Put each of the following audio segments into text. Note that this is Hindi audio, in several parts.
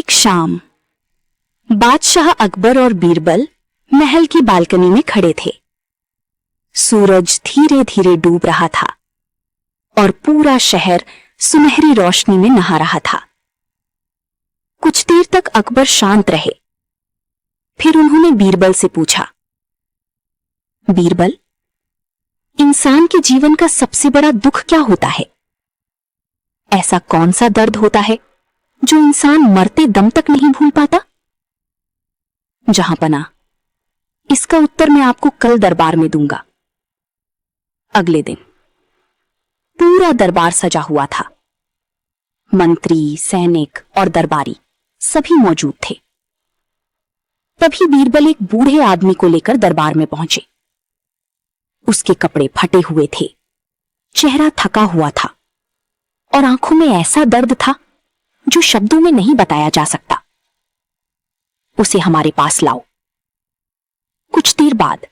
एक शाम बादशाह अकबर और बीरबल महल की बालकनी में खड़े थे। सूरज धीरे धीरे डूब रहा था और पूरा शहर सुनहरी रोशनी में नहा रहा था। कुछ देर तक अकबर शांत रहे। फिर उन्होंने बीरबल से पूछा, बीरबल, इंसान के जीवन का सबसे बड़ा दुख क्या होता है? ऐसा कौन सा दर्द होता है जो इंसान मरते दम तक नहीं भूल पाता? जहांपनाह, इसका उत्तर मैं आपको कल दरबार में दूंगा। अगले दिन पूरा दरबार सजा हुआ था। मंत्री, सैनिक और दरबारी सभी मौजूद थे। तभी बीरबल एक बूढ़े आदमी को लेकर दरबार में पहुंचे। उसके कपड़े फटे हुए थे, चेहरा थका हुआ था और आंखों में ऐसा दर्द था जो शब्दों में नहीं बताया जा सकता। उसे हमारे पास लाओ। कुछ देर बाद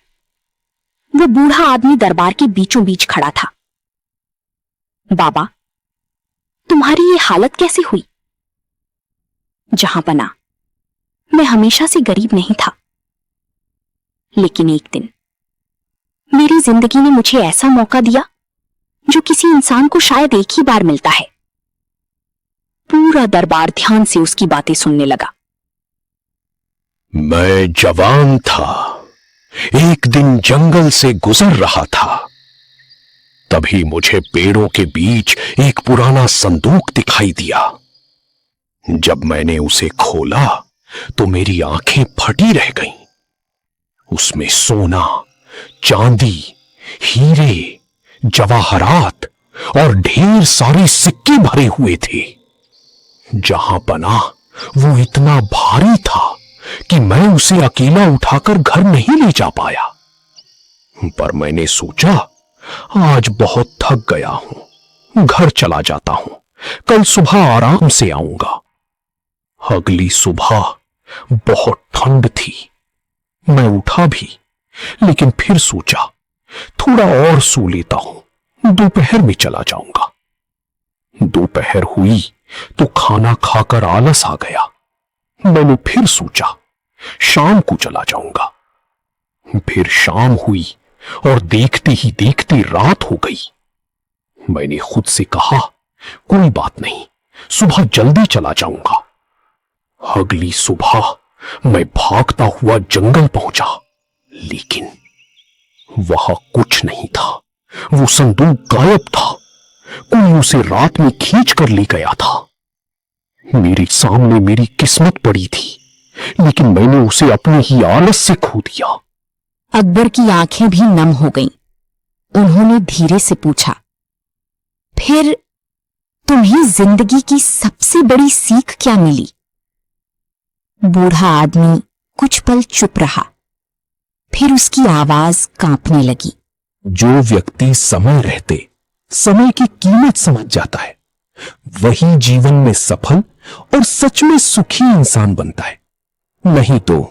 वो बूढ़ा आदमी दरबार के बीचों बीच खड़ा था। बाबा, तुम्हारी ये हालत कैसे हुई? जहांपनाह, मैं हमेशा से गरीब नहीं था, लेकिन एक दिन मेरी जिंदगी ने मुझे ऐसा मौका दिया जो किसी इंसान को शायद एक ही बार मिलता है। पूरा दरबार ध्यान से उसकी बातें सुनने लगा। मैं जवान था, एक दिन जंगल से गुजर रहा था। तभी मुझे पेड़ों के बीच एक पुराना संदूक दिखाई दिया। जब मैंने उसे खोला तो मेरी आंखें फटी रह गईं। उसमें सोना, चांदी, हीरे, जवाहरात और ढेर सारे सिक्के भरे हुए थे। जहांपनाह, वो इतना भारी था कि मैं उसे अकेला उठाकर घर नहीं ले जा पाया। पर मैंने सोचा, आज बहुत थक गया हूं, घर चला जाता हूं, कल सुबह आराम से आऊंगा। अगली सुबह बहुत ठंड थी। मैं उठा भी, लेकिन फिर सोचा थोड़ा और सो लेता हूं, दोपहर में चला जाऊंगा। दोपहर हुई तो खाना खाकर आलस आ गया। मैंने फिर सोचा शाम को चला जाऊंगा। फिर शाम हुई और देखते ही देखते रात हो गई। मैंने खुद से कहा, कोई बात नहीं, सुबह जल्दी चला जाऊंगा। अगली सुबह मैं भागता हुआ जंगल पहुंचा, लेकिन वहां कुछ नहीं था। वो संदूक गायब था। कोई उसे रात में खींच कर ले गया था। मेरे सामने मेरी किस्मत पड़ी थी, लेकिन मैंने उसे अपने ही आलस से खो दिया। अकबर की आंखें भी नम हो गईं। उन्होंने धीरे से पूछा, फिर तुम्हें जिंदगी की सबसे बड़ी सीख क्या मिली? बूढ़ा आदमी कुछ पल चुप रहा। फिर उसकी आवाज कांपने लगी। जो व्यक्ति समय रहते समय की कीमत समझ जाता है, वही जीवन में सफल और सच में सुखी इंसान बनता है। नहीं तो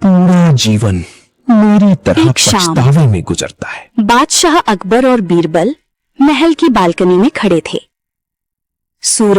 पूरा जीवन मेरी तरह पछतावे में गुजरता है। बादशाह अकबर और बीरबल महल की बालकनी में खड़े थे। सूरज